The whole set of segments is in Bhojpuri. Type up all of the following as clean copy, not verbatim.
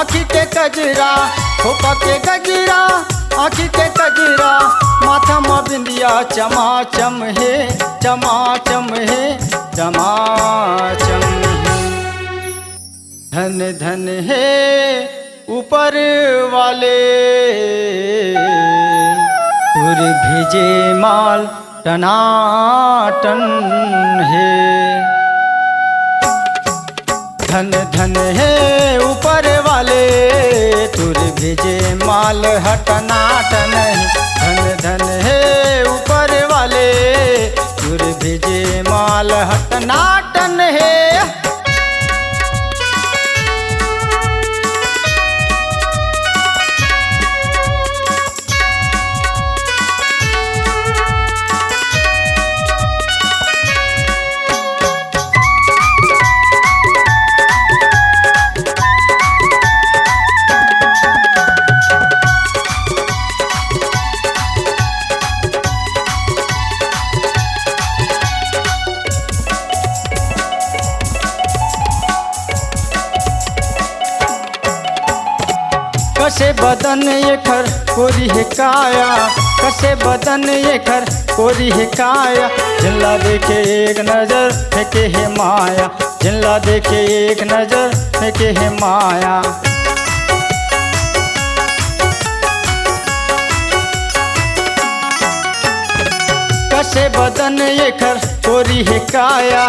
आँखी के कजरा खोपा के गजरा आँखी के कजरा माथा में बिंदिया चमाचम है चमाचम है चमाचम है। धन धन है ऊपर वाले तुर भेजे माल टनाटन है। धन धन है ऊपर वाले तुर भेजे माल हटनाटन है। धन धन है ऊपर वाले तुर भेजे माल हटनाटन है। कसे बदन ये खर कोरी है काया कसे बदन ये खर कोरी है काया। जिल्ला देखे एक नजर फेंके है माया जिल्ला देखे एक नजर फेंके है माया। कसे बदन ये खर कोरी है काया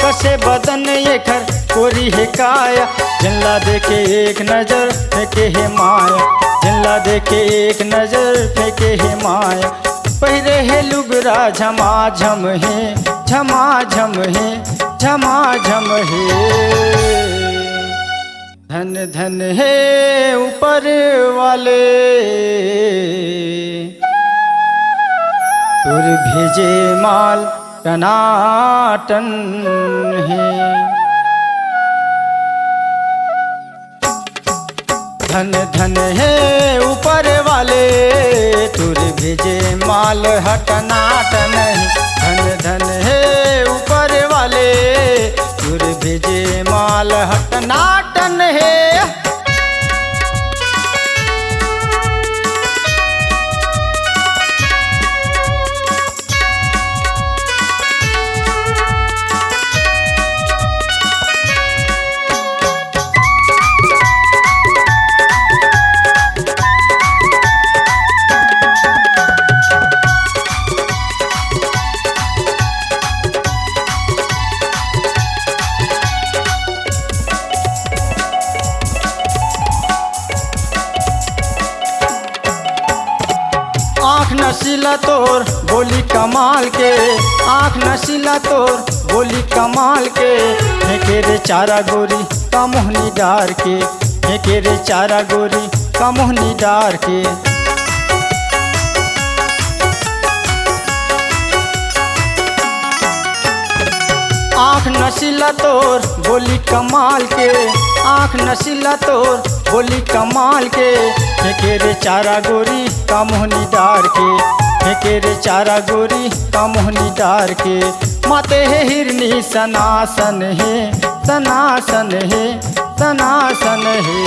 कसे बदन ये खर कोरी है काया। जिल्ला देखे एक नजर फेंके है माया जिल्ला देखे एक नजर फेंके है माया। पहिरे है लुगरा झमाझम है झमाझम है झमाझम है। धन धन है ऊपर वाले तुर भेजे माल टनाटन है। धन धन है ऊपर वाले तुर भेजे माल हटनाटन है। धन धन है ऊपर वाले तुर भेजे माल हटनाटन है। आँख नशीला तोर बोली कमाल के आँख नशीला तोर बोली कमाल के। फेंके रे चारा गोरी का मोहनी डार के फेंके रे चारा गोरी का मोहनी डार के। आँख नशीला तोर बोली कमाल के आँख नशीला तोर बोली कमाल के। फेंके रे चारा गोरी का मोहनी डार के फेंके रे चारा गोरी का मोहनी डार के। माते है हिरनी सनासन है सनासन है सनासन है।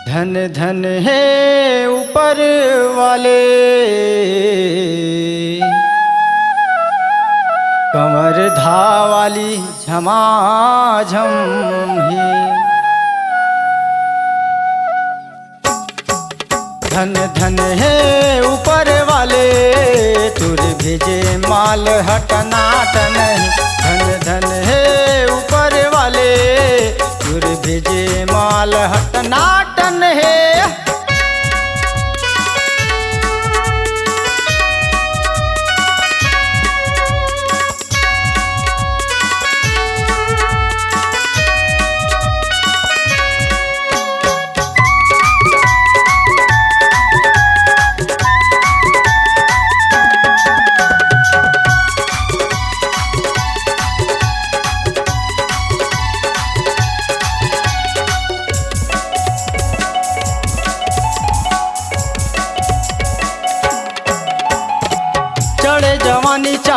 धन धन है ऊपर वाले कमर धावाली झमाझम है। धन धन है ऊपर वाले तुर भेजे माल हटनाटन है। धन धन है ऊपर वाले तुर भेजे माल हटनाटन है।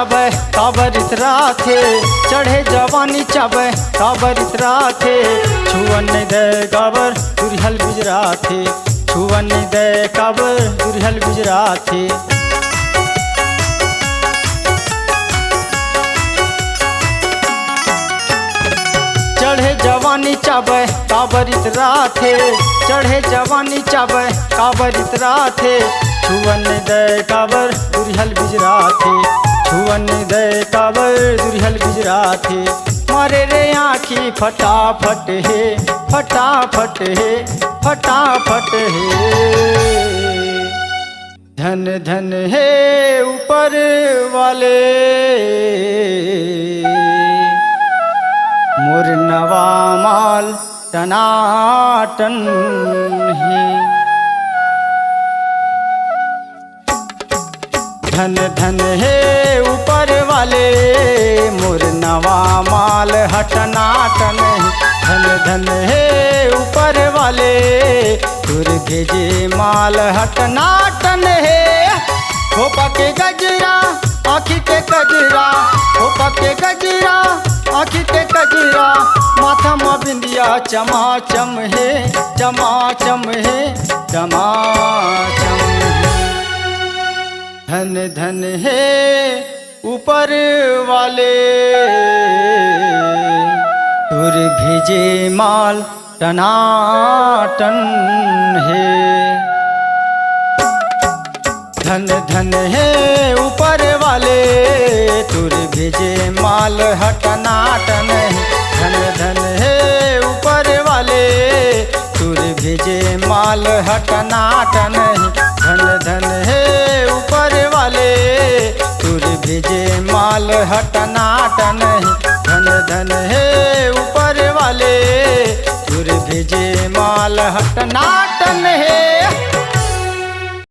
चाबे काबर इतरा थे, चढ़े जवानी चाबे काबर इतरा थे, छुअन नहीं दे काबर दुरिहल गुजरा थे, छुअन नहीं दे काबर दुरिहल गुजरा थे। चढ़े जवानी चाबे काबर इतरा थे, चढ़े जवानी चाबे काबर इतरा थे, छुअन दे काबर दुरिहल गुजरा थे, छुअन दे काबर दुरिहल गुजरा थे। मारे रे आँखी फटाफट है, फटाफट है, फटाफट है। धन धन है ऊपर वाले मोर नवा माल टनाटन है। धन धन है ऊपर वाले मोर नवा माल हटनाटन है। धन धन है ऊपर वाले तुर भेजे माल हटनाटन है। हो पके गजरा आँखी के गजरा, हो पके गजरा आँखी के गजरा, माथा में बिंदिया चमाचम है, चमाचम है, चमाचम है। धन धन है ऊपर वाले तुर भेजे माल टनाटन है। धन धन है ऊपर वाले तुर भेजे माल हटनाटन है। धन धन है ऊपर वाले तुर भेजे माल हटनाटन है। धन धन है ऊपर वाले तुर भेजे माल हटनाटन है। धन धन है ऊपर वाले तुर भेजे माल हटनाटन है।